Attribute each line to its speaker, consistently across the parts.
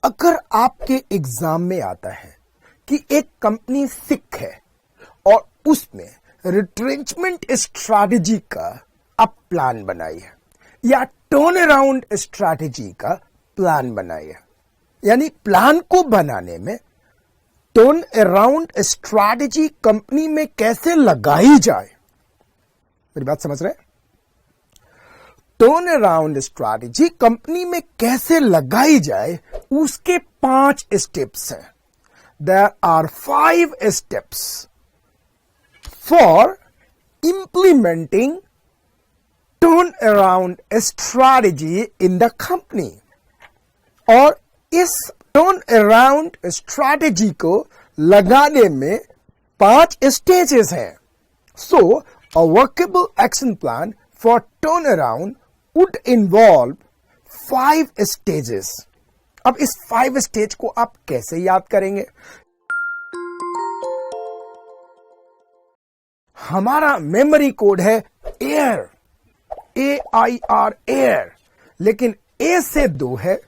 Speaker 1: अगर आपके एग्जाम में आता है कि एक कंपनी सिक है और उसमें रिट्रेंचमेंट स्ट्रैटेजी का आप प्लान बनाई है या टर्न अराउंड स्ट्रैटेजी का प्लान बनाई है, यानी प्लान को बनाने में टर्न अराउंड स्ट्रैटेजी कंपनी में कैसे लगाई जाए, मेरी बात समझ रहे हैं? टर्न अराउंड स्ट्रैटेजी कंपनी में कैसे लगाई जाए उसके 5 स्टेप्स हैं। There are 5 steps for implementing turn around strategy in the company. और इस टर्न अराउंड स्ट्रैटेजी को लगाने में 5 स्टेजेस हैं। So a workable action plan for turn around would involve 5 stages। अब इस 5 स्टेज को आप कैसे याद करेंगे? हमारा मेमोरी कोड है एयर, AIR एयर, लेकिन A से 2 है,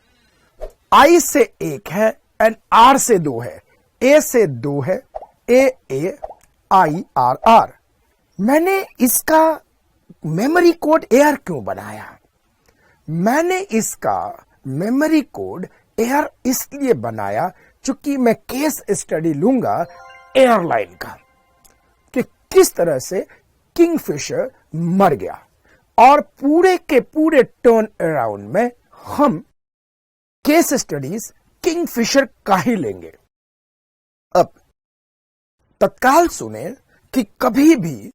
Speaker 1: I से 1 है एंड R से 2 है। A से 2 है, AAIRR। मैंने इसका मेमोरी कोड एयर क्यों बनाया? मैंने इसका मेमोरी कोड एयर इसलिए बनाया क्योंकि मैं केस स्टडी लूंगा एयरलाइन का कि किस तरह से किंगफिशर मर गया, और पूरे के पूरे टर्न अराउंड में हम केस स्टडीज किंगफिशर का ही लेंगे। अब तत्काल सुने कि कभी भी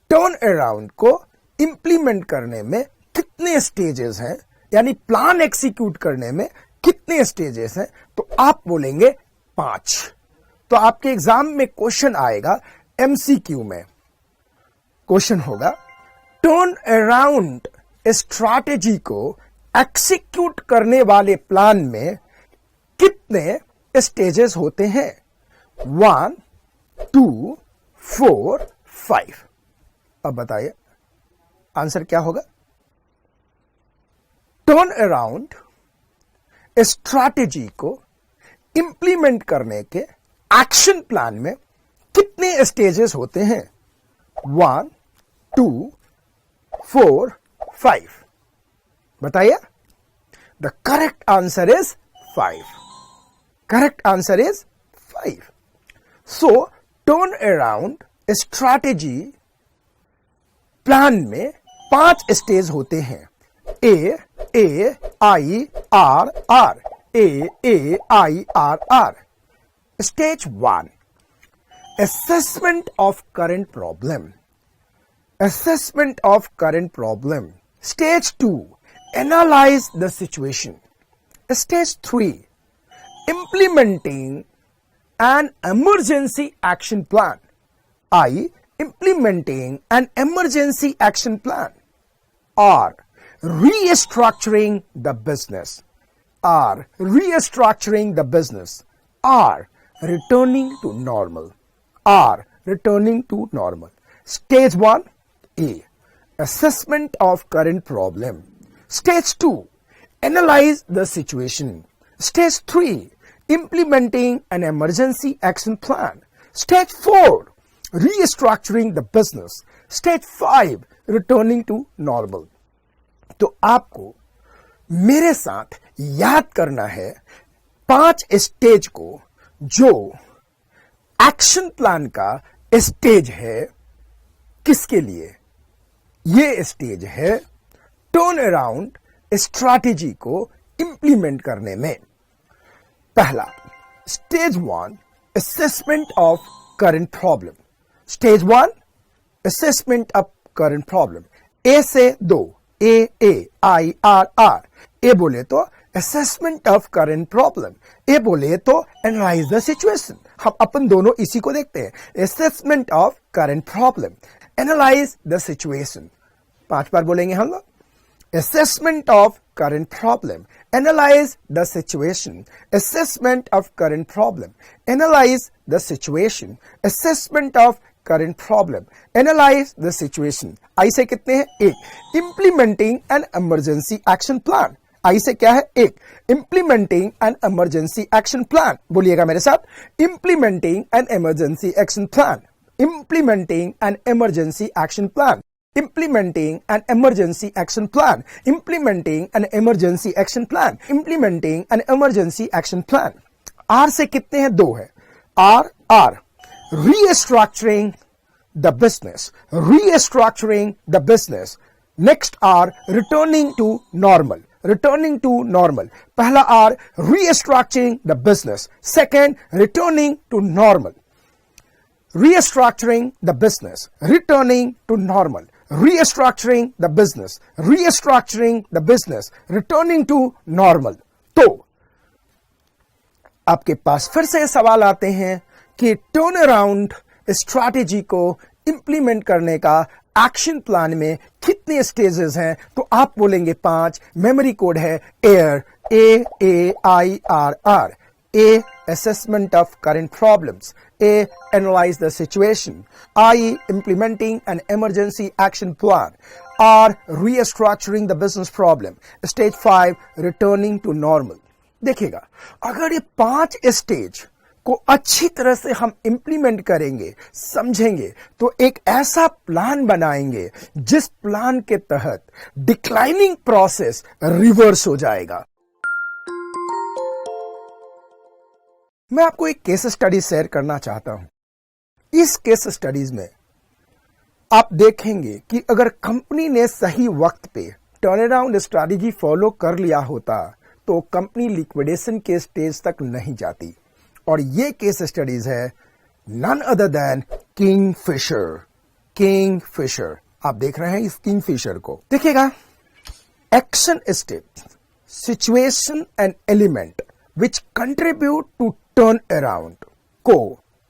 Speaker 1: टर्न अराउंड को इंप्लीमेंट करने में कितने स्टेजेस हैं, यानी प्लान एग्जीक्यूट करने में कितने स्टेजेस हैं, तो आप बोलेंगे 5। तो आपके एग्जाम में क्वेश्चन आएगा, MCQ में क्वेश्चन होगा टर्न अराउंड स्ट्रैटेजी को एग्जीक्यूट करने वाले प्लान में कितने स्टेजेस होते हैं? 1, 2, 4, 5। अब बताइए आंसर क्या होगा? टर्न अराउंड स्ट्रैटेजी को इंप्लीमेंट करने के एक्शन प्लान में कितने स्टेजेस होते हैं? 1, 2, 4, 5। बताइए। The correct answer is 5। Correct answer is 5। So turn around strategy plan में 5 स्टेज होते हैं। AAIRR, AAIRR। Stage 1, assessment of current problem. Assessment of current problem. Stage 2, analyze the situation. Stage 3, implementing an emergency action plan. Implementing an emergency action plan. Or restructuring the business. Or restructuring the business. Or returning to normal. Or returning to normal. Stage 1, A, assessment of current problem. Stage 2, analyze the situation. Stage 3, implementing an emergency action plan. Stage 4, restructuring the business. Stage 5, returning to normal. तो आपको मेरे साथ याद करना है 5 stage को, जो action plan का स्टेज है। किसके लिए? ये स्टेज है टर्न अराउंड स्ट्रैटेजी को इंप्लीमेंट करने में। पहला, stage 1, assessment of current problem. Stage 1, assessment of current problem. A से 2, AAIRR। ए बोले तो assessment of current problem, A बोले तो एनालाइज द सिचुएशन। हम अपन दोनों इसी को देखते हैं। Assessment of current problem, analyse the situation. 5 बार बोलेंगे हम लोग। assessment of current problem, analyze the situation, assessment of current problem, analyze the situation, assessment of current problem, analyze the situation. I से कितने हैं? 1. implementing an emergency action plan, आई से क्या है? एक, implementing an emergency action plan. बोलिएगा मेरे साथ, implementing an emergency action plan, implementing an emergency action plan, implementing an emergency action plan, implementing an emergency action plan, implementing an emergency action plan. R से कितने हैं? दो है। R, restructuring the business, restructuring the business. Next R, returning to normal, returning to normal. पहला R, restructuring the business. Second, returning to normal. Restructuring the business, returning to normal. Restructuring the business, restructuring the business, returning to normal. तो आपके पास फिर से सवाल आते हैं कि turn around strategy को इंप्लीमेंट करने का एक्शन प्लान में कितने स्टेजेस हैं? तो आप बोलेंगे 5। मेमोरी कोड है air, AAIRR. A, assessment of current problems. A, analyze the situation. I, implementing an emergency action plan. R, restructuring the business problem. Stage 5, returning to normal. देखिएगा, अगर ये 5 स्टेज को अच्छी तरह से हम इंप्लीमेंट करेंगे, समझेंगे, तो एक ऐसा प्लान बनाएंगे जिस प्लान के तहत डिक्लाइनिंग प्रोसेस रिवर्स हो जाएगा। मैं आपको एक केस स्टडी शेयर करना चाहता हूं। इस केस स्टडीज में आप देखेंगे कि अगर कंपनी ने सही वक्त पे टर्न अराउंड स्ट्रैटेजी फॉलो कर लिया होता तो कंपनी लिक्विडेशन के स्टेज तक नहीं जाती। और ये केस स्टडीज है none other than Kingfisher. Kingfisher, आप देख रहे हैं इस किंगफिशर को। देखिएगा, action step, situation and element which contribute to turn around को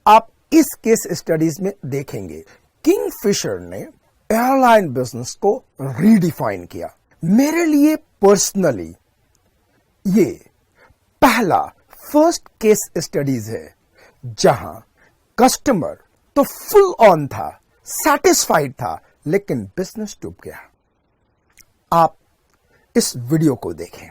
Speaker 1: आप इस केस स्टडीज में देखेंगे। किंगफिशर ने एयरलाइन बिजनेस को रीडिफाइन किया। मेरे लिए पर्सनली ये पहला फर्स्ट केस स्टडीज है जहां कस्टमर तो फुल ऑन था, सैटिस्फाइड था, लेकिन बिजनेस डूब गया। आप इस वीडियो को देखें।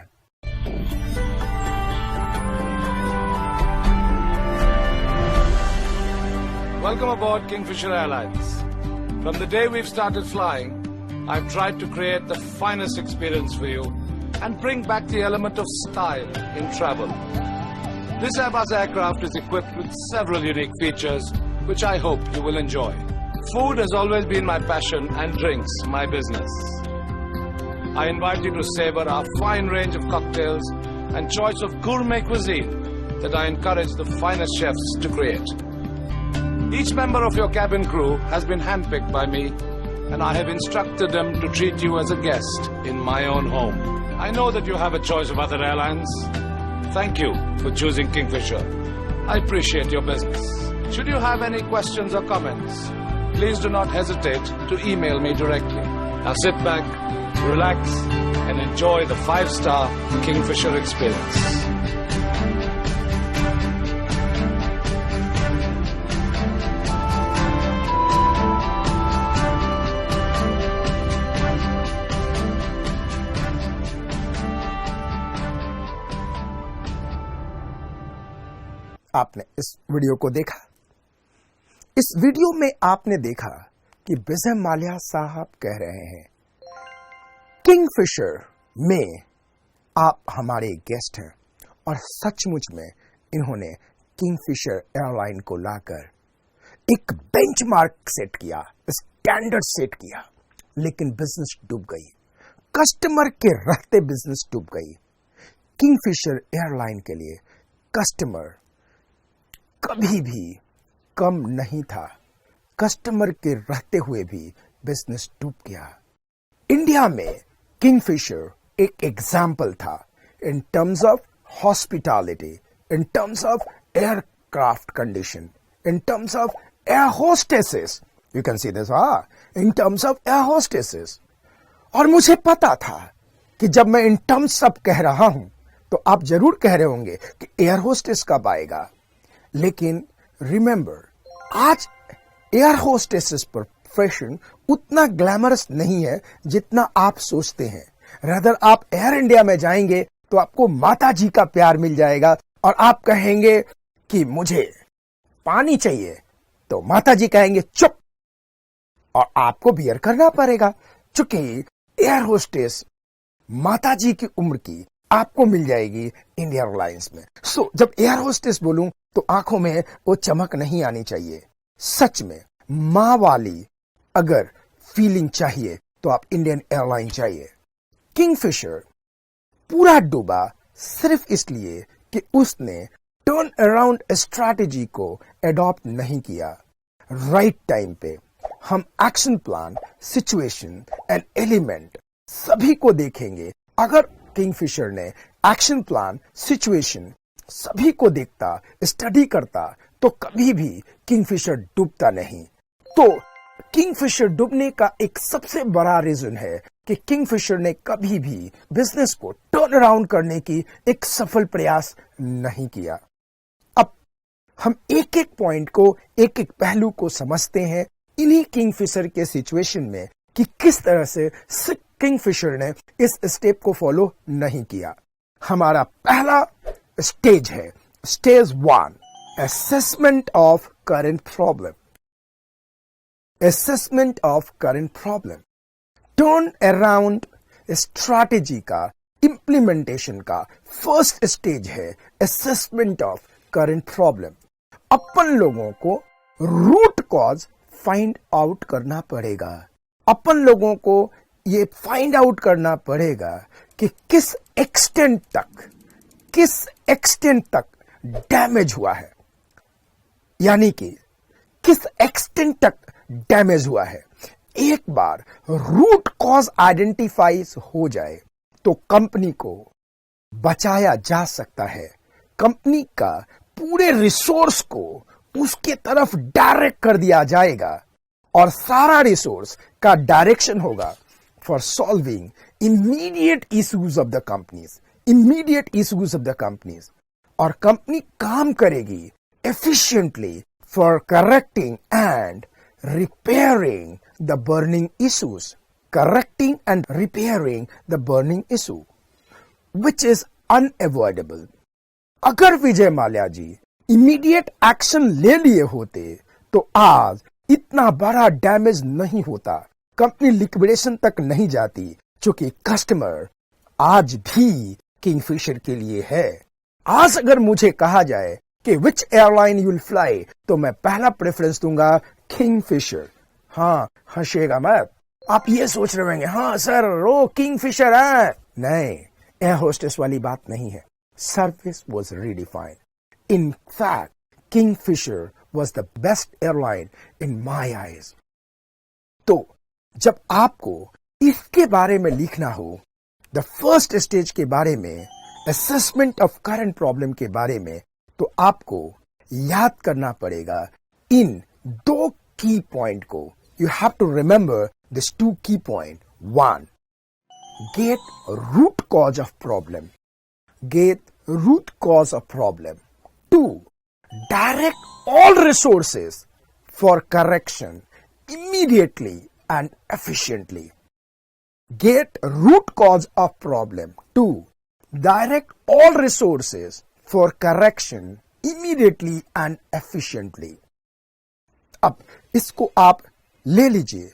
Speaker 2: Welcome aboard Kingfisher Airlines. From the day we've started flying, I've tried to create the finest experience for you and bring back the element of style in travel. This Airbus aircraft is equipped with several unique features which I hope you will enjoy. Food has always been my passion and drinks my business. I invite you to savor our fine range of cocktails and choice of gourmet cuisine that I encourage the finest chefs to create. Each member of your cabin crew has been handpicked by me, and I have instructed them to treat you as a guest in my own home. I know that you have a choice of other airlines. Thank you for choosing Kingfisher. I appreciate your business. Should you have any questions or comments, please do not hesitate to email me directly. Now sit back, relax, and enjoy the 5-star Kingfisher experience.
Speaker 1: आपने इस video को देखा। इस video में आपने देखा कि विजय माल्या साहब कह रहे हैं, किंगफिशर में आप हमारे गेस्ट हैं, और सचमुच में इन्होंने किंगफिशर एयरलाइन को लाकर एक बेंचमार्क सेट किया, स्टैंडर्ड सेट किया, लेकिन बिजनेस डूब गई। कस्टमर के रहते बिजनेस डूब गई। किंगफिशर एयरलाइन के लिए कस्टमर कभी भी कम नहीं था। कस्टमर के रहते हुए भी बिजनेस डूब गया। इंडिया में किंगफिशर एक एग्जाम्पल था in terms of hospitality, in terms of aircraft condition, in terms of air hostesses. You can see this, in terms of air hostesses. और मुझे पता था कि जब मैं इन टर्म्स सब कह रहा हूं तो आप जरूर कह रहे होंगे कि एयर होस्टेस कब आएगा। लेकिन रिमेंबर, आज एयर होस्टेसेस प्रोफेशन उतना ग्लैमरस नहीं है जितना आप सोचते हैं। रदर आप एयर इंडिया में जाएंगे तो आपको माता जी का प्यार मिल जाएगा और आप कहेंगे कि मुझे पानी चाहिए, तो माता जी कहेंगे चुप, और आपको बियर करना पड़ेगा, चूंकि एयर होस्टेस माता जी की उम्र की आपको मिल जाएगी इंडियन एयरलाइंस में। सो जब एयर होस्टेस बोलूं तो आंखों में वो चमक नहीं आनी चाहिए। सच में मां वाली अगर फीलिंग चाहिए तो आप इंडियन एयरलाइन चाहिए। किंगफिशर पूरा डूबा सिर्फ इसलिए कि उसने टर्न अराउंड स्ट्रैटेजी को एडॉप्ट नहीं किया। राइट टाइम पे हम action plan, situation and element सभी को देखेंगे। अगर किंगफिशर ने एक्शन प्लान, सिचुएशन सभी को देखता, स्टडी करता, तो कभी भी किंगफिशर डूबता नहीं। तो किंगफिशर डूबने का एक सबसे बड़ा रीजन है कि किंगफिशर ने कभी भी बिजनेस को टर्न अराउंड करने की एक सफल प्रयास नहीं किया। अब हम एक एक पॉइंट को, एक एक पहलू को समझते हैं इन्हीं किंगफिशर के सिचुएशन में कि किस तरह से किंगफिशर ने इस स्टेप को फॉलो नहीं किया। हमारा पहला स्टेज है stage 1, assessment of current problem. Assessment of current problem turn around strategy का, इंप्लीमेंटेशन का फर्स्ट स्टेज है असेसमेंट ऑफ करंट प्रॉब्लम। अपन लोगों को रूट कॉज फाइंड आउट करना पड़ेगा। अपन लोगों को ये फाइंड आउट करना पड़ेगा कि किस एक्सटेंट तक डैमेज हुआ है, यानी कि किस एक्सटेंट तक डैमेज हुआ है। एक बार रूट कॉज आइडेंटिफाई हो जाए तो कंपनी को बचाया जा सकता है। कंपनी का पूरे रिसोर्स को उसके तरफ डायरेक्ट कर दिया जाएगा और सारा रिसोर्स का डायरेक्शन होगा for solving immediate issues of the companies. और कंपनी काम करेगी efficiently for correcting and repairing the burning issues, which is unavoidable. अगर विजय माल्या जी इमीडिएट एक्शन ले लिए होते तो आज इतना बड़ा डैमेज नहीं होता, कंपनी लिक्विडेशन तक नहीं जाती, क्योंकि कस्टमर आज भी किंगफिशर के लिए है। आज अगर मुझे कहा जाए कि विच एयरलाइन यू विल फ्लाई, तो मैं पहला प्रेफरेंस दूंगा किंगफिशर। हाँ, हंसेगा मत, आप ये सोच रहे होंगे हाँ सर वो किंगफिशर है। नहीं, एयर होस्टेस वाली बात नहीं है। Service was redefined. In fact Kingfisher was the best airline in my eyes. तो जब आपको इसके बारे में लिखना हो, द फर्स्ट स्टेज के बारे में, असेसमेंट ऑफ करंट प्रॉब्लम के बारे में, तो आपको याद करना पड़ेगा इन दो की पॉइंट को। You have to remember this two key point. 1, get root cause of problem. 2, direct all resources for correction immediately and efficiently. Get root cause of problem. 2, direct all resources for correction immediately and efficiently. अब इसको आप ले लीजिए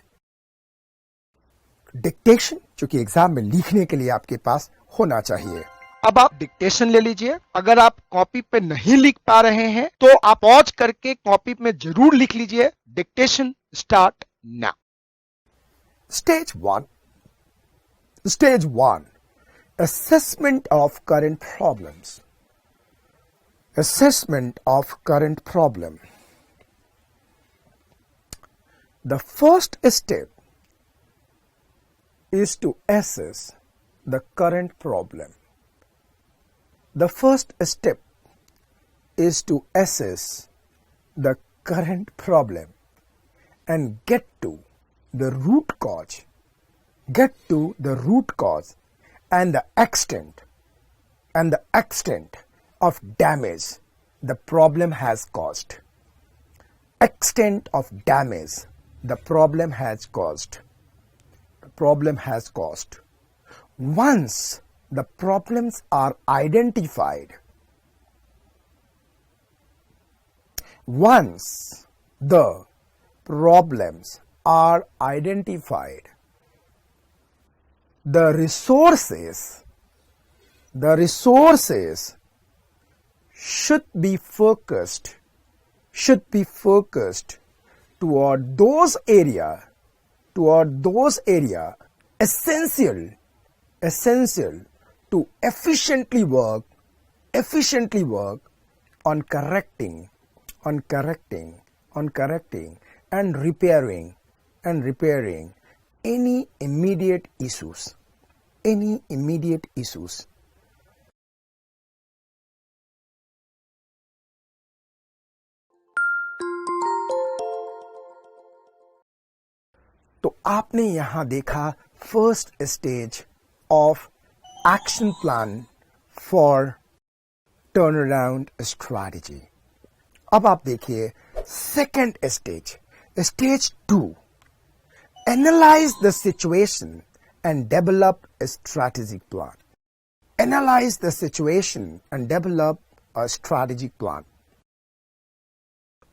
Speaker 1: dictation, जो कि exam में लिखने के लिए आपके पास होना चाहिए।
Speaker 3: अब आप डिक्टेशन ले लीजिए। अगर आप कॉपी पे नहीं लिख पा रहे हैं तो आप पॉज करके कॉपी में जरूर लिख लीजिए। Dictation start now.
Speaker 1: Stage 1, assessment of current problems. Assessment of current problem. The first step is to assess the current problem. The first step is to assess the current problem and get to the root cause. Get to the root cause and the extent of damage the problem has caused. Extent of damage the problem has caused. Once the problems are identified, once the problems are identified, the resources should be focused toward those area essential to efficiently work on correcting and repairing any immediate issues. तो आपने यहां देखा first stage of action plan for turnaround strategy. अब आप देखिए second stage 2, analyse the situation and develop a strategic plan. Analyze the situation and develop a strategic plan.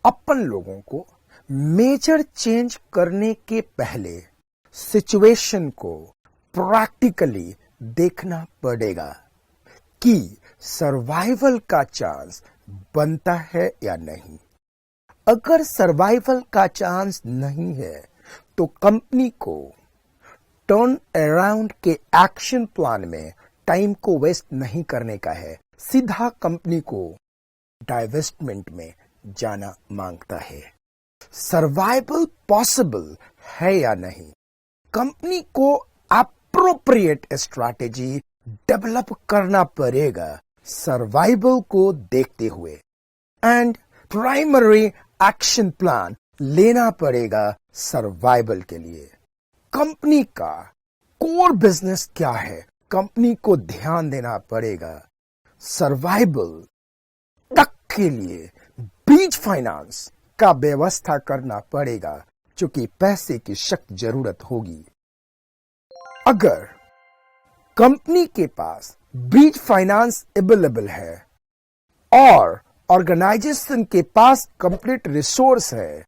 Speaker 1: अपन लोगों को major change करने के पहले सिचुएशन को प्रैक्टिकली देखना पड़ेगा कि सर्वाइवल का चांस बनता है या नहीं। अगर सर्वाइवल का चांस नहीं है तो कंपनी को टर्न अराउंड के एक्शन प्लान में टाइम को वेस्ट नहीं करने का है, सीधा कंपनी को डाइवेस्टमेंट में जाना मांगता है। सर्वाइवल पॉसिबल है या नहीं, कंपनी को अप्रोप्रिएट स्ट्रैटेजी डेवलप करना पड़ेगा सर्वाइवल को देखते हुए, एंड प्राइमरी एक्शन प्लान लेना पड़ेगा सर्वाइवल के लिए। कंपनी का कोर बिजनेस क्या है, कंपनी को ध्यान देना पड़ेगा। सर्वाइवल तक के लिए ब्रीच फाइनेंस का व्यवस्था करना पड़ेगा, क्योंकि पैसे की सख्त जरूरत होगी। अगर कंपनी के पास ब्रीच फाइनेंस अवेलेबल है और ऑर्गेनाइजेशन के पास कंप्लीट रिसोर्स है,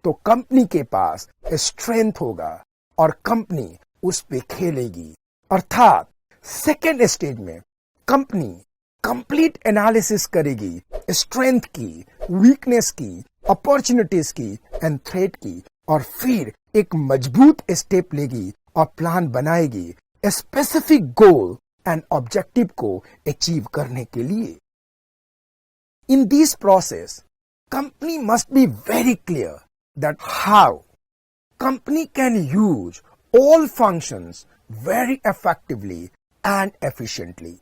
Speaker 1: तो कंपनी के पास स्ट्रेंथ होगा और कंपनी उस पे खेलेगी। अर्थात सेकेंड स्टेज में कंपनी कंप्लीट एनालिसिस करेगी स्ट्रेंथ की, वीकनेस की, अपॉर्चुनिटीज की एंड थ्रेट की, और फिर एक मजबूत स्टेप लेगी और प्लान बनाएगी स्पेसिफिक गोल एंड ऑब्जेक्टिव को अचीव करने के लिए। In this process company must be very clear that how company can use all functions very effectively and efficiently.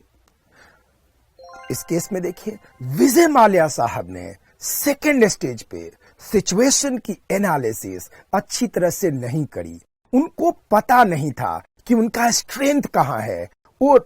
Speaker 1: इस केस में देखिए विजय माल्या साहब ने सेकेंड स्टेज पे सिचुएशन की एनालिसिस अच्छी तरह से नहीं करी। उनको पता नहीं था कि उनका स्ट्रेंथ कहां है, वो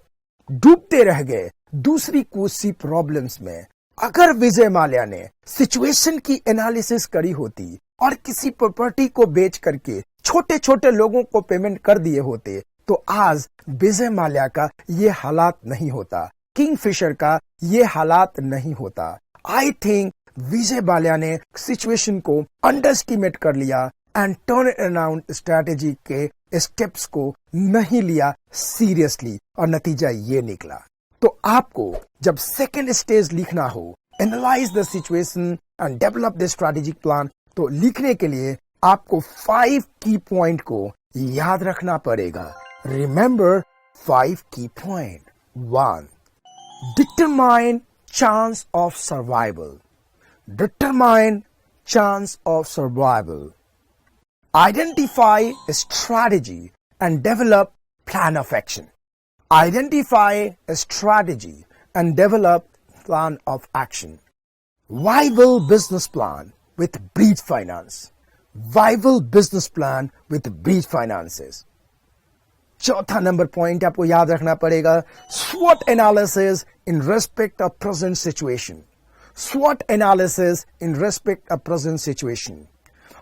Speaker 1: डूबते रह गए दूसरी कुछ प्रॉब्लम्स में। अगर विजय माल्या ने सिचुएशन की एनालिसिस करी होती और किसी प्रॉपर्टी को बेच करके छोटे छोटे लोगों को पेमेंट कर दिए होते, तो आज विजय माल्या का ये हालात नहीं होता, किंगफिशर का ये हालात नहीं होता। आई थिंक विजय माल्या ने सिचुएशन को अंडरस्टिमेट कर लिया एंड टर्न अराउंड स्ट्रैटेजी के स्टेप्स को नहीं लिया सीरियसली, और नतीजा ये निकला। तो आपको जब सेकेंड स्टेज लिखना हो, analyse the situation and develop the strategic plan, तो लिखने के लिए आपको 5 की पॉइंट को याद रखना पड़ेगा। रिमेंबर 5 की point. 1. Determine chance of survival. Determine chance of survival. Identify strategy and develop plan of action. Identify strategy and develop plan of action. Viable business plan with bridge finance. Viable business plan with bridge finances. चौथा number point आपको याद रखना पड़ेगा, SWOT analysis in respect of present situation. SWOT analysis in respect of present situation.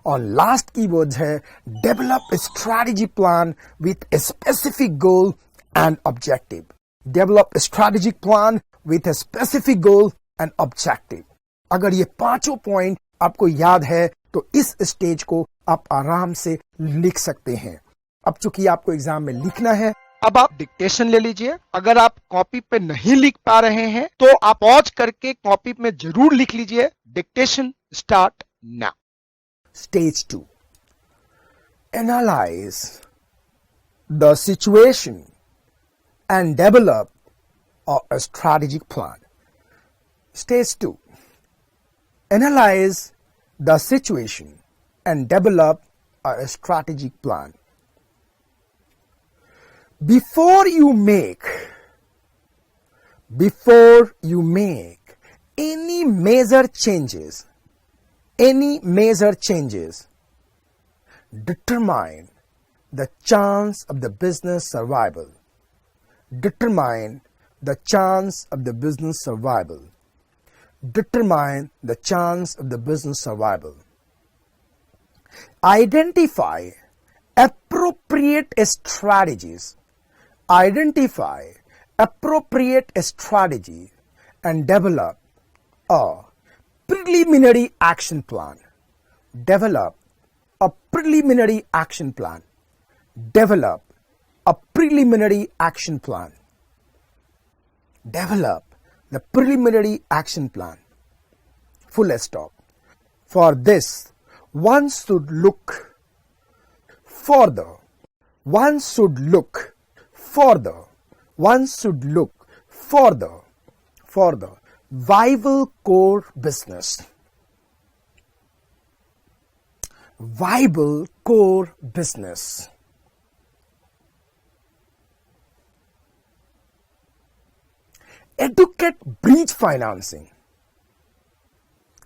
Speaker 1: और last keywords है develop strategy plan with a specific goal and objective. Develop a strategic plan with a specific goal and objective. अगर ये पांचों point आपको याद है तो इस स्टेज को आप आराम से लिख सकते हैं। अब चूंकि आपको एग्जाम में लिखना है,
Speaker 3: अब आप डिक्टेशन ले लीजिए। अगर आप कॉपी पे नहीं लिख पा रहे हैं तो आप पॉज करके कॉपी में जरूर लिख लीजिए। Dictation start now.
Speaker 1: Stage 2. Analyze the situation and develop a strategic plan. Stage 2. Analyze the situation and develop a strategic plan. Before you make any major changes, determine the chance of the business survival. Determine the chance of the business survival. Determine the chance of the business survival. Identify appropriate strategies. Identify appropriate strategy and develop a preliminary action plan. Develop a preliminary action plan. Develop a preliminary action plan. Develop the preliminary action plan. Full stop. For this, one should look further. One should look further. One should look further for the viable core business. Viable core business. Educate bridge financing.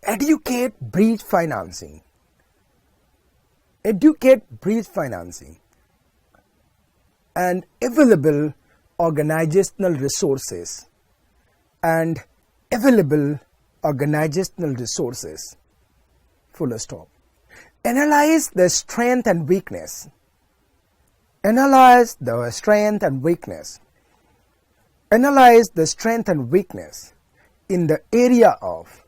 Speaker 1: Educate bridge financing. Educate bridge financing and available organizational resources and available organizational resources. Full stop. Analyze the strength and weakness. Analyze the strength and weakness. Analyze the strength and weakness in the area of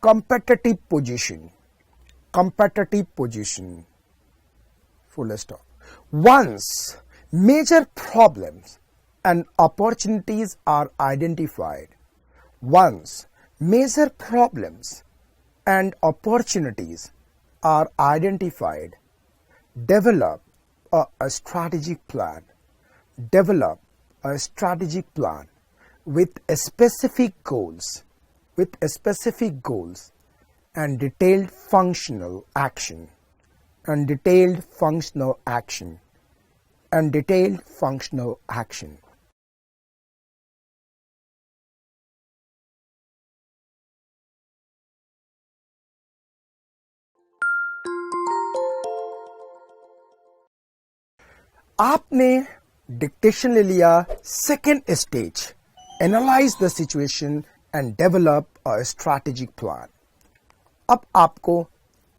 Speaker 1: competitive position. Competitive position. Full stop. Once major problems and opportunities are identified, once major problems and opportunities are identified, develop a strategic plan. Develop a strategic plan with specific goals, and detailed functional action, and detailed functional action, and detailed functional action. आपने dictation ले लिया। Second stage, analyse the situation and develop a strategic plan. अब आपको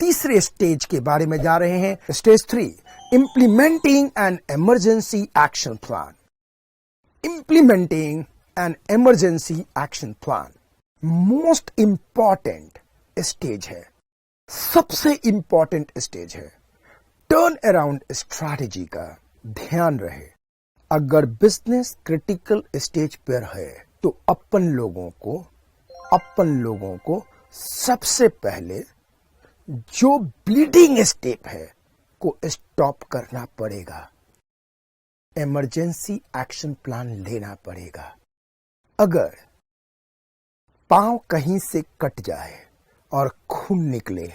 Speaker 1: तीसरे stage के बारे में जा रहे हैं। Stage 3, implementing an emergency action plan. Implementing an emergency action plan most important stage है, सबसे इंपॉर्टेंट स्टेज है। टर्न अराउंड स्ट्रैटेजी का ध्यान रहे। अगर बिजनेस क्रिटिकल स्टेज पर है तो अपन लोगों को सबसे पहले जो ब्लीडिंग स्टेप है को स्टॉप करना पड़ेगा। इमरजेंसी एक्शन प्लान लेना पड़ेगा। अगर पांव कहीं से कट जाए और खून निकले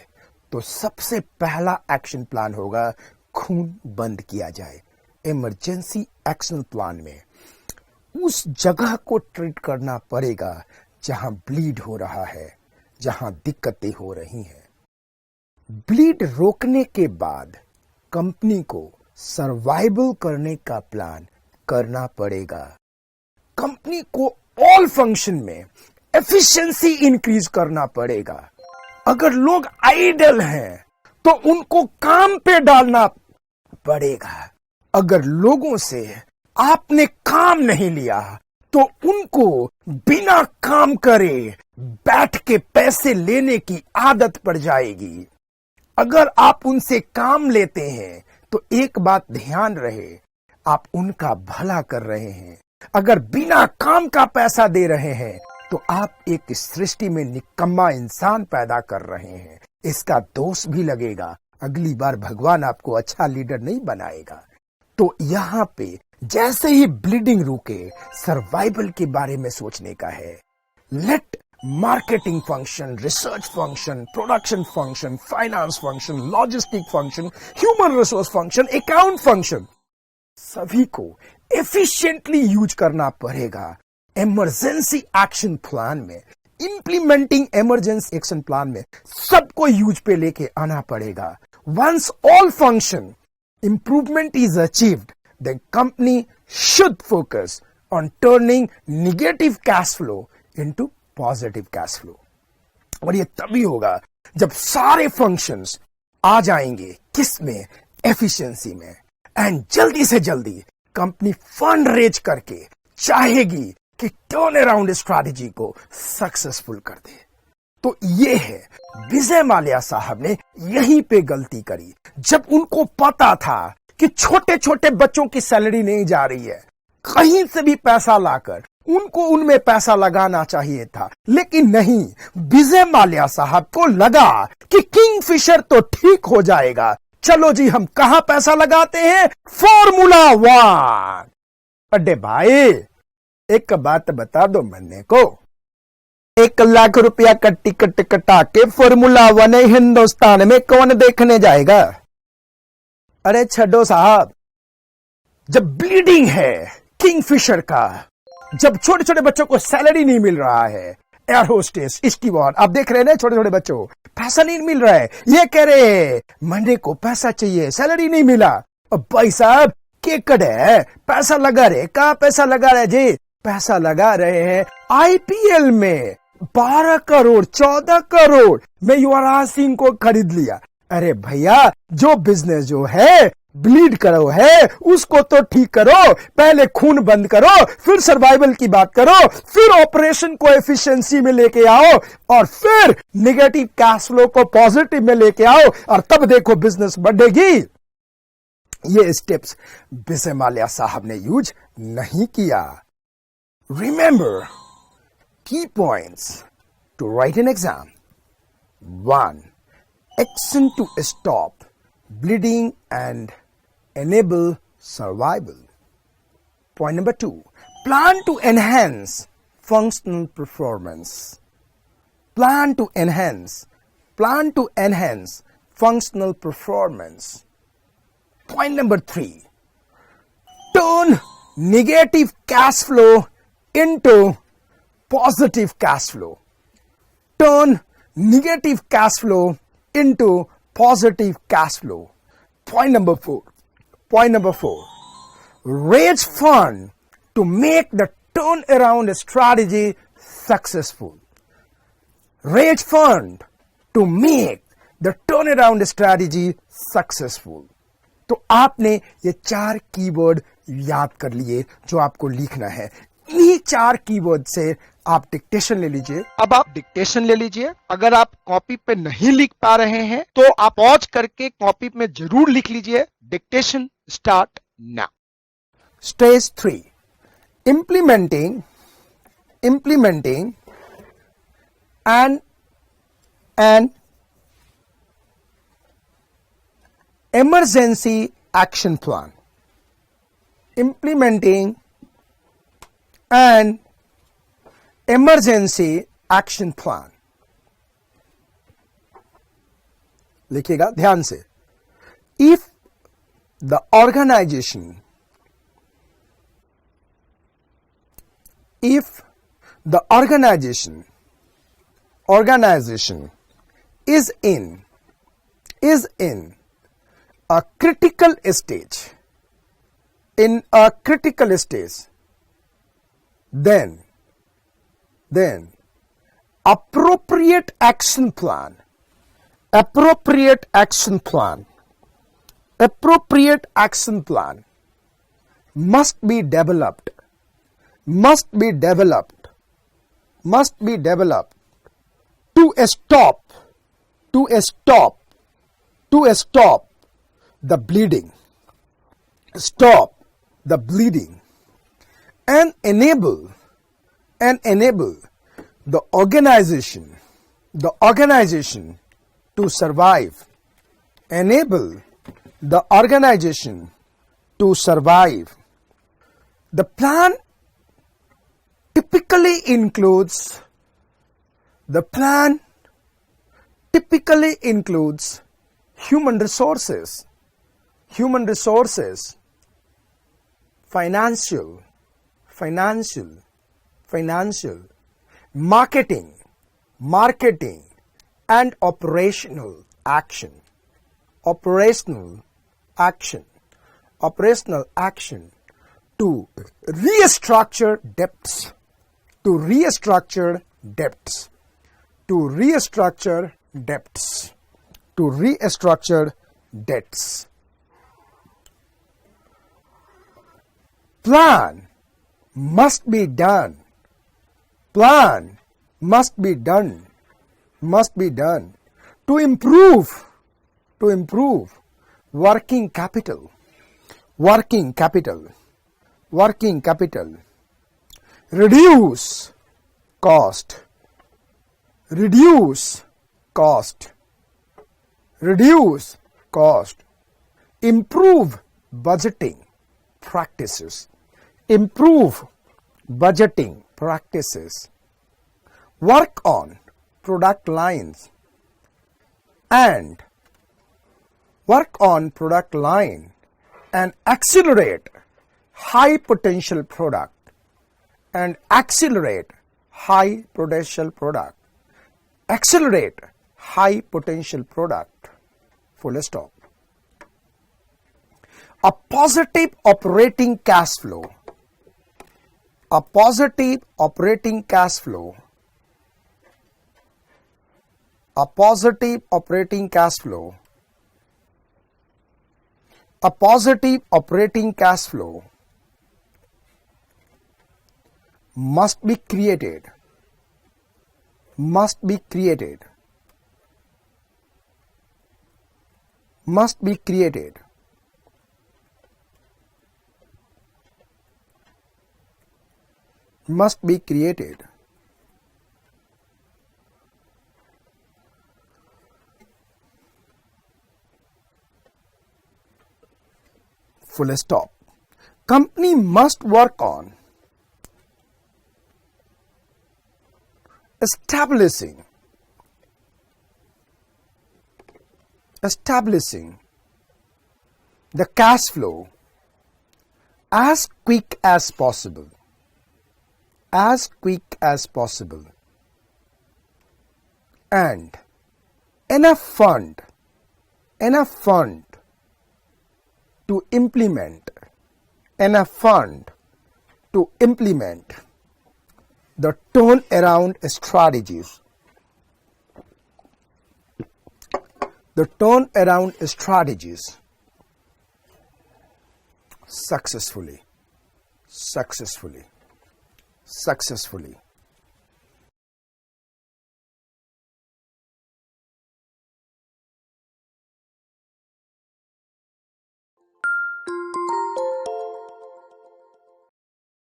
Speaker 1: तो सबसे पहला एक्शन प्लान होगा खून बंद किया जाए। इमरजेंसी एक्शन प्लान में उस जगह को ट्रीट करना पड़ेगा जहां ब्लीड हो रहा है, जहां दिक्कतें हो रही हैं। ब्लीड रोकने के बाद कंपनी को सर्वाइवल करने का प्लान करना पड़ेगा। कंपनी को ऑल फंक्शन में एफिशिएंसी इंक्रीज करना पड़ेगा। अगर लोग आइडल हैं तो उनको काम पे डालना पड़ेगा। अगर लोगों से आपने काम नहीं लिया तो उनको बिना काम करे बैठ के पैसे लेने की आदत पड़ जाएगी। अगर आप उनसे काम लेते हैं तो एक बात ध्यान रहे, आप उनका भला कर रहे हैं। अगर बिना काम का पैसा दे रहे हैं तो आप एक सृष्टि में निकम्मा इंसान पैदा कर रहे हैं। इसका दोष भी लगेगा, अगली बार भगवान आपको अच्छा लीडर नहीं बनाएगा। तो यहां पे जैसे ही ब्लीडिंग रुके, सर्वाइवल के बारे में सोचने का है। Let marketing function, research function, production function, finance function, logistic function, human resource function, account function, सभी को एफिशिएंटली यूज करना पड़ेगा। इमरजेंसी एक्शन प्लान में, इंप्लीमेंटिंग इमरजेंसी एक्शन प्लान में सबको यूज पे लेके आना पड़ेगा। Once all function improvement is achieved, the company should focus on turning negative cash flow into positive cash flow. और ये तभी होगा जब सारे फंक्शंस आ जाएंगे किसमें, एफिशिएंसी में। एंड जल्दी से जल्दी कंपनी फंड रेज करके चाहेगी कि टर्न अराउंड स्ट्रैटेजी को सक्सेसफुल कर दे। तो ये है विजय माल्या साहब ने यहीं पे गलती करी। जब उनको पता था कि छोटे छोटे बच्चों की सैलरी नहीं जा रही है, कहीं से भी पैसा लाकर उनको उनमें पैसा लगाना चाहिए था, लेकिन नहीं। विजय माल्या साहब को लगा कि किंगफिशर तो ठीक हो जाएगा, चलो जी हम कहां पैसा लगाते हैं, फॉर्मूला 1। अरे भाई एक बात बता दो मन्ने को, 1 लाख रुपया का टिकट कटा के फॉर्मूला 1 हिंदुस्तान में कौन देखने जाएगा। अरे छड्डो साहब, जब ब्लीडिंग है किंगफिशर का, जब छोटे छोटे बच्चों को सैलरी नहीं मिल रहा है, एयर होस्टेस, स्टीवर्ड, आप देख रहे हैं ना, छोटे छोटे बच्चों पैसा नहीं मिल रहा है, ये कह रहे हैं मंडे को पैसा चाहिए, सैलरी नहीं मिला। अब भाई साहब केकड़ है, पैसा लगा रहे, कहां पैसा लगा रहे जी, पैसा लगा रहे हैं आईपीएल में 12 करोड़ 14 करोड़ में युवराज सिंह को खरीद लिया। अरे भैया जो बिजनेस जो है ब्लीड करो है उसको तो ठीक करो, पहले खून बंद करो, फिर सर्वाइवल की बात करो, फिर ऑपरेशन को एफिशिएंसी में लेके आओ, और फिर नेगेटिव कैश फ्लो को पॉजिटिव में लेके आओ, और तब देखो बिजनेस बढ़ेगी। ये स्टेप्स विजय माल्या साहब ने यूज नहीं किया। Remember key points to write an exam. 1. Action to stop bleeding and enable survival. Point number 2. Plan to enhance functional performance. Plan to enhance functional performance. Point number 3. Turn negative cash flow into positive cash flow. Turn negative cash flow into positive cash flow. Point number 4. Raise fund to make the turnaround strategy successful. Raise fund to make the turnaround strategy successful. तो आपने ये 4 keyword याद कर लिए जो आपको लिखना है। इन्हीं 4 कीवर्ड से आप डिक्टेशन ले लीजिए।
Speaker 3: अब आप डिक्टेशन ले लीजिए। अगर आप कॉपी पे नहीं लिख पा रहे हैं तो आप पॉज करके कॉपी में जरूर लिख लीजिए। Dictation start now.
Speaker 1: Stage 3, implementing an emergency action plan. Implementing an emergency action plan. लिखिएगा ध्यान से। If the organization is in a critical stage, then appropriate action plan must be developed, must be developed, must be developed to stop, to stop, to stop the bleeding, stop the bleeding, and enable the organization to survive, enable the organization to survive. The plan typically includes human resources, financial, marketing, and operational action to restructure debts, Plan must be done to improve working capital, reduce cost, improve budgeting practices, work on product lines and accelerate high potential product full stop. A positive operating cash flow must be created full stop. Company must work on establishing the cash flow as quick as possible, and enough fund to implement the turnaround strategies successfully.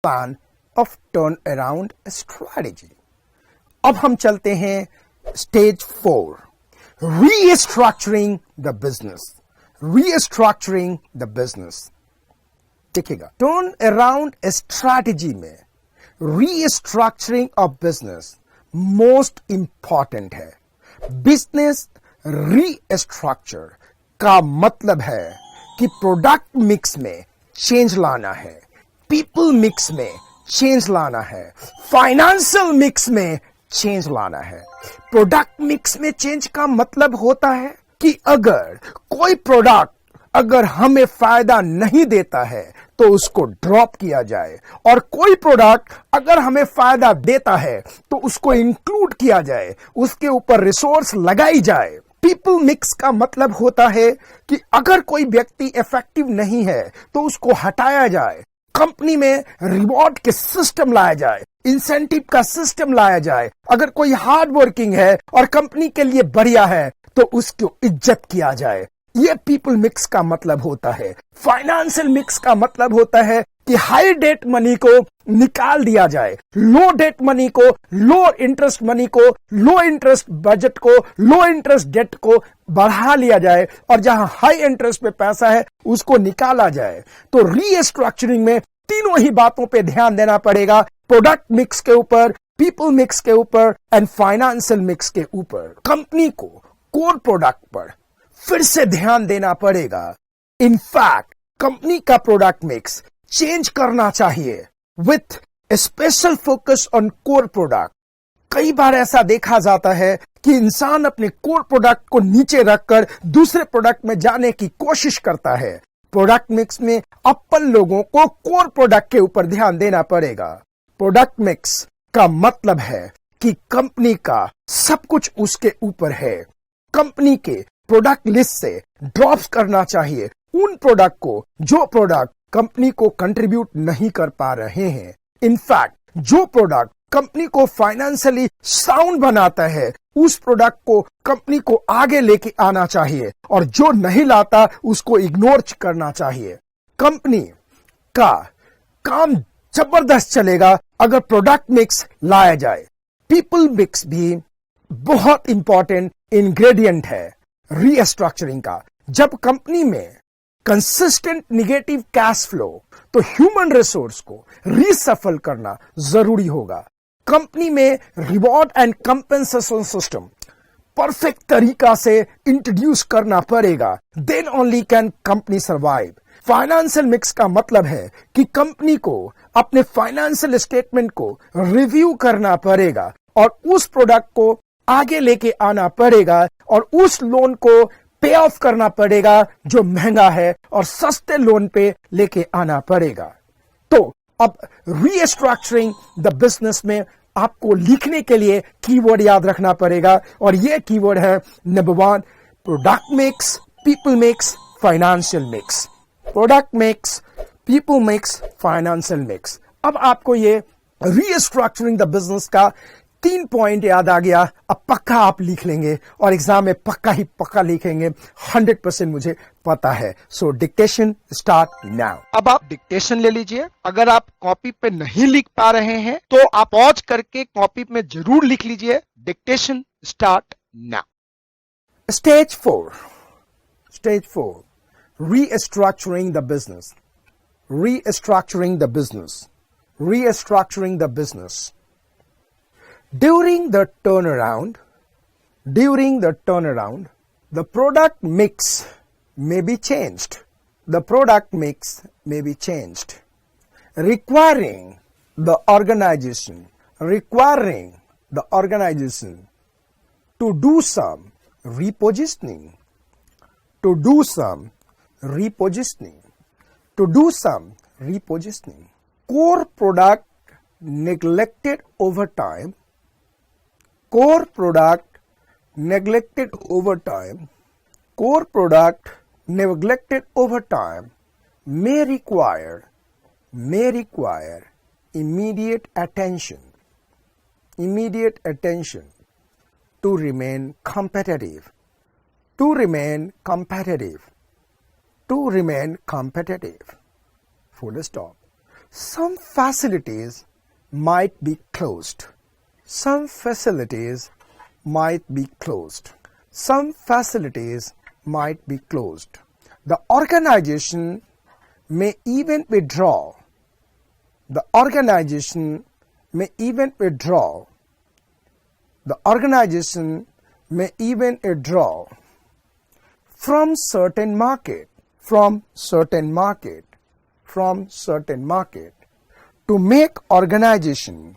Speaker 1: Plan of turnaround strategy. अब हम चलते हैं stage 4, restructuring the business. देखिएगा, turn around strategy में restructuring of business most important है. Business restructure का मतलब है कि प्रोडक्ट मिक्स में चेंज लाना है, पीपल मिक्स में चेंज लाना है, फाइनेंशियल मिक्स में चेंज लाना है. प्रोडक्ट मिक्स में चेंज का मतलब होता है कि अगर कोई प्रोडक्ट अगर हमें फायदा नहीं देता है तो उसको ड्रॉप किया जाए, और कोई प्रोडक्ट अगर हमें फायदा देता है तो उसको इंक्लूड किया जाए, उसके ऊपर रिसोर्स लगाई जाए. पीपल मिक्स का मतलब होता है कि अगर कोई व्यक्ति इफेक्टिव नहीं है तो उसको हटाया जाए. कंपनी में रिवॉर्ड के सिस्टम लाया जाए, इंसेंटिव का सिस्टम लाया जाए। अगर कोई हार्ड वर्किंग है और कंपनी के लिए बढ़िया है तो उसको इज्जत किया जाए। ये पीपल मिक्स का मतलब होता है। फाइनेंशियल मिक्स का मतलब होता है कि हाई डेट मनी को निकाल दिया जाए, लो डेट मनी को, लो इंटरेस्ट मनी को, लो इंटरेस्ट बजट को, लो इंटरेस्ट डेट को बढ़ा लिया जाए और जहां हाई इंटरेस्ट पे पैसा है उसको निकाला जाए। तो रीस्ट्रक्चरिंग में तीनों ही बातों पे ध्यान देना पड़ेगा, प्रोडक्ट मिक्स के ऊपर, पीपल मिक्स के ऊपर एंड फाइनेंशियल मिक्स के ऊपर। कंपनी को कोर प्रोडक्ट पर फिर से ध्यान देना पड़ेगा। इनफैक्ट कंपनी का प्रोडक्ट मिक्स चेंज करना चाहिए with special focus on core product. कई बार ऐसा देखा जाता है कि इंसान अपने कोर प्रोडक्ट को नीचे रखकर दूसरे प्रोडक्ट में जाने की कोशिश करता है। प्रोडक्ट मिक्स में अपन लोगों को कोर प्रोडक्ट के ऊपर ध्यान देना पड़ेगा। प्रोडक्ट मिक्स का मतलब है कि कंपनी का सब कुछ उसके ऊपर है। कंपनी के प्रोडक्ट लिस्ट से ड्रॉप्स करना चाहिए उन प्रोडक्ट को जो प्रोडक्ट कंपनी को कंट्रीब्यूट नहीं कर पा रहे हैं। इनफैक्ट जो प्रोडक्ट कंपनी को फाइनेंशियली साउंड बनाता है उस प्रोडक्ट को कंपनी को आगे लेके आना चाहिए और जो नहीं लाता उसको इग्नोर करना चाहिए। कंपनी का काम जबरदस्त चलेगा अगर प्रोडक्ट मिक्स लाया जाए। पीपल मिक्स भी बहुत इंपॉर्टेंट इंग्रेडिएंट है रीस्ट्रक्चरिंग का। जब कंपनी में कंसिस्टेंट निगेटिव कैश फ्लो तो ह्यूमन रिसोर्स को रीसफल करना जरूरी होगा। कंपनी में reward and compensation system perfect तरीका से इंट्रोड्यूस करना पड़ेगा, then only can company survive. Financial mix का मतलब है कि कंपनी को अपने फाइनेंशियल स्टेटमेंट को रिव्यू करना पड़ेगा और उस प्रोडक्ट को आगे लेके आना पड़ेगा और उस लोन को पे ऑफ करना पड़ेगा जो महंगा है और सस्ते लोन पे लेके आना पड़ेगा। तो अब रीस्ट्रक्चरिंग द बिजनेस में आपको लिखने के लिए कीवर्ड याद रखना पड़ेगा और ये कीवर्ड है number 1 product mix, people mix, financial mix. Product mix, people mix, financial mix. अब आपको ये रीस्ट्रक्चरिंग द बिजनेस का 3 पॉइंट याद आ गया। अब पक्का आप लिख लेंगे और एग्जाम में पक्का लिखेंगे, 100% मुझे पता है। सो डिक्टेशन स्टार्ट नाउ।
Speaker 3: अब आप डिक्टेशन ले लीजिए। अगर आप कॉपी पे नहीं लिख पा रहे हैं तो आप पॉज करके कॉपी में जरूर लिख लीजिए। Dictation start now.
Speaker 1: Stage 4 restructuring the business, restructuring the business, restructuring the business. During the turnaround, the product mix may be changed. The product mix may be changed, requiring the organization to do some repositioning, Core product neglected over time. Core product neglected over time may require immediate attention to remain competitive. Full stop. Some facilities might be closed. Some facilities might be closed. The organization may even withdraw. From certain market to make organization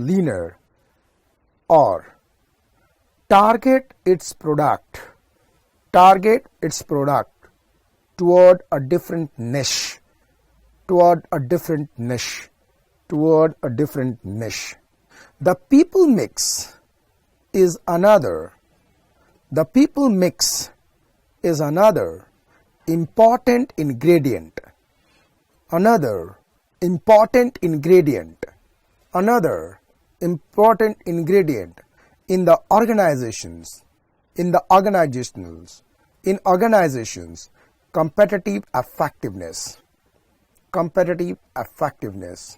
Speaker 1: leaner or target its product toward a different niche. The people mix is another is another important ingredient. Another important ingredient. Another important ingredient in the organizations, in organizations, competitive effectiveness. Competitive effectiveness.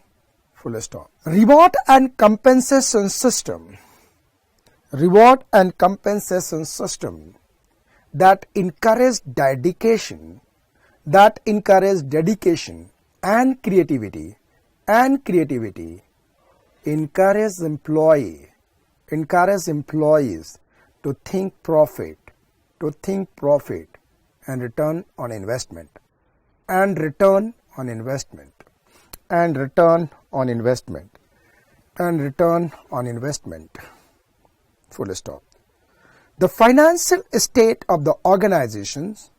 Speaker 1: Full stop. Reward and compensation system. Reward and compensation system that encourage dedication, and creativity, encourage employees to think profit, and return on investment, and return on investment. Full stop. The financial state of the organizations,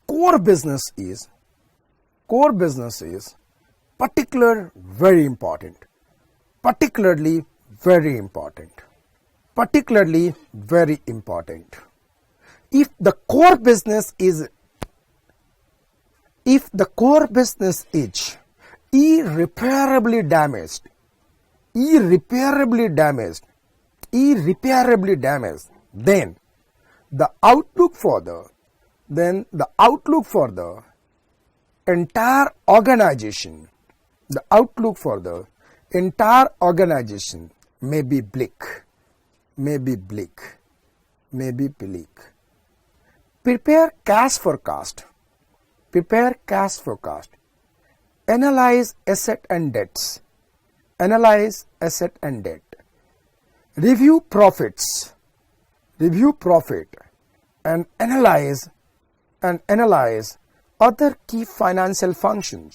Speaker 1: core business is particularly very important. If the core business is irreparably damaged, then the outlook for the entire organization, may be bleak. Prepare cash forecast. Analyze asset and debts. Review profits. And analyze other key financial functions.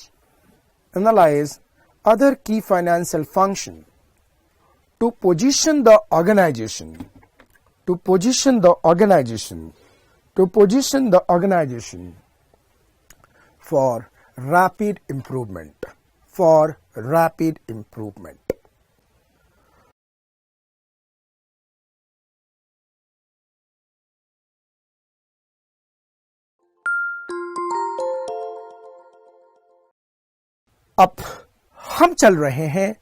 Speaker 1: To position the organization for rapid improvement. अब हम चल रहे हैं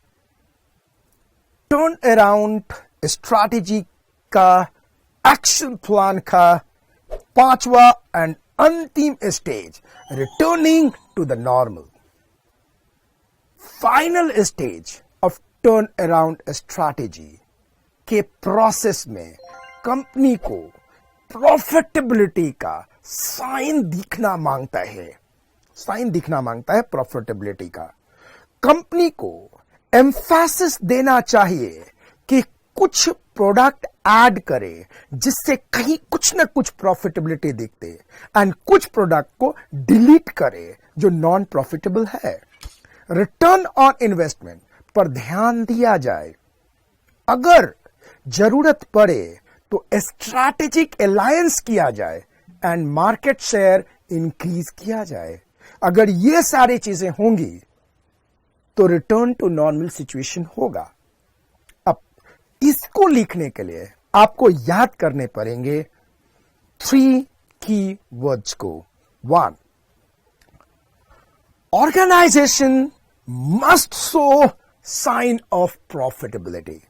Speaker 1: turn around strategy का action plan का 5वां and अंतिम stage, returning to the normal. Final stage of turn around strategy के प्रोसेस में कंपनी को प्रॉफिटेबिलिटी का साइन दिखना मांगता है प्रॉफिटेबिलिटी का. कंपनी को एम्फेसिस देना चाहिए कि कुछ प्रोडक्ट ऐड करे जिससे कहीं कुछ न कुछ प्रॉफिटेबिलिटी दिखते, एंड कुछ प्रोडक्ट को डिलीट करे जो नॉन प्रॉफिटेबल है. रिटर्न ऑन इन्वेस्टमेंट पर ध्यान दिया जाए. अगर जरूरत पड़े तो स्ट्रैटेजिक अलायंस किया जाए एंड मार्केट शेयर इंक्रीज किया जाए. अगर ये सारी चीजें होंगी तो रिटर्न टू नॉर्मल सिचुएशन होगा. अब इसको लिखने के लिए आपको याद करने पड़ेंगे 3 की वर्ड्स को. 1, organization must show sign of profitability.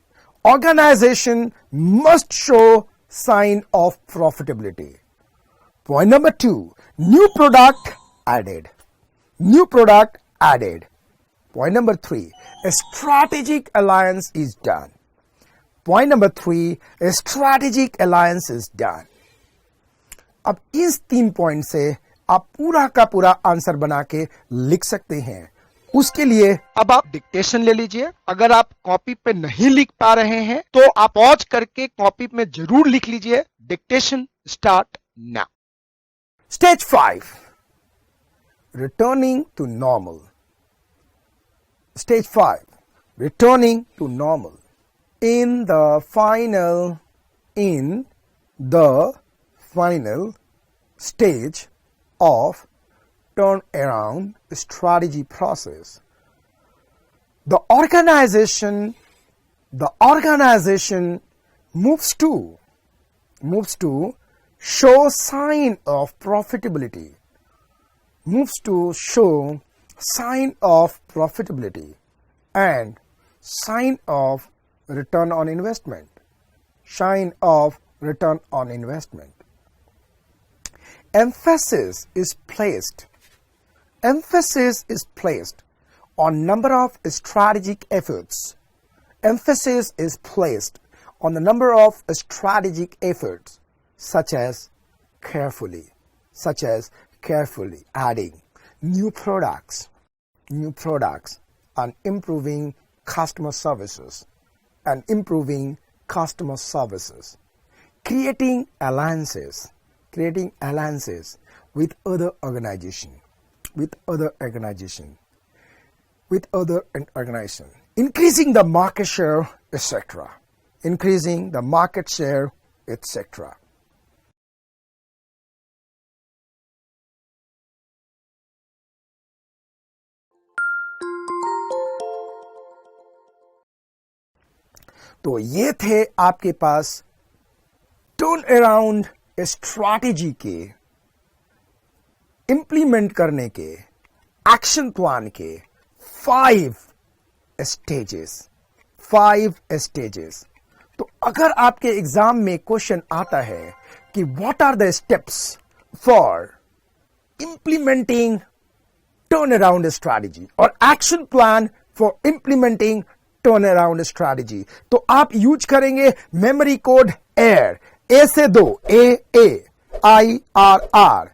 Speaker 1: Point number 2, new product added. Point number 3, a strategic alliance is done. अब इस 3 पॉइंट से आप पूरा का पूरा आंसर बना के लिख सकते हैं. उसके लिए
Speaker 3: अब आप डिक्टेशन ले लीजिए. अगर आप कॉपी पे नहीं लिख पा रहे हैं तो आप पॉज करके कॉपी में जरूर लिख लीजिए. Dictation start now.
Speaker 1: Stage 5, returning to normal. Stage 5, returning to normal. In the final stage of turnaround strategy process, The organization moves to show sign of profitability, and sign of return on investment. Emphasis is placed on number of strategic efforts. Such as carefully adding new products and improving customer services, creating alliances with other organization, increasing the market share, etc. तो ये थे आपके पास turn around strategy के implement करने के action plan के 5 stages. तो अगर आपके एग्जाम में क्वेश्चन आता है कि what are the steps for implementing turn around strategy और action plan for implementing turn around strategy, तो आप यूज करेंगे मेमोरी कोड एयर, ए से 2 AAIRR,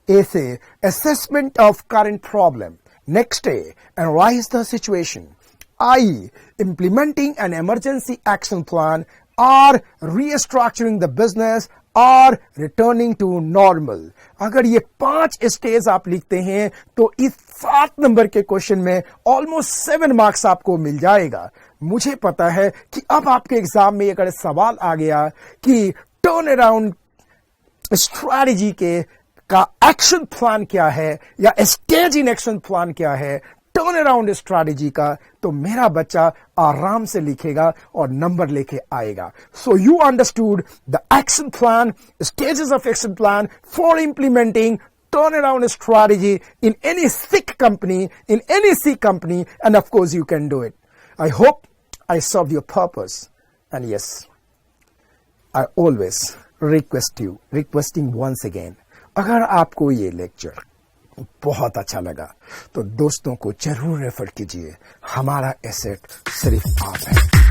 Speaker 1: ए से assessment of current problem, next A, analyse the situation, I, implementing an emergency action plan, or restructuring the business, और returning to normal. अगर ये 5 stage आप लिखते हैं तो इस 7 नंबर के क्वेश्चन में ऑलमोस्ट 7 मार्क्स आपको मिल जाएगा। मुझे पता है कि अब आपके एग्जाम में अगर सवाल आ गया कि टर्न अराउंड स्ट्रैटेजी के का एक्शन प्लान क्या है या स्टेज इन एक्शन प्लान क्या है टर्न अराउंड स्ट्रैटेजी का, तो मेरा बच्चा आराम से लिखेगा और नंबर लेके आएगा। So you understood the action plan, stages of action plan for implementing turnaround strategy in any C company, and of course you can do it. I hope I served your purpose, and yes, I always requesting once again, अगर आपको ये lecture बहुत अच्छा लगा तो दोस्तों को जरूर रेफर कीजिए। हमारा एसेट सिर्फ आप है।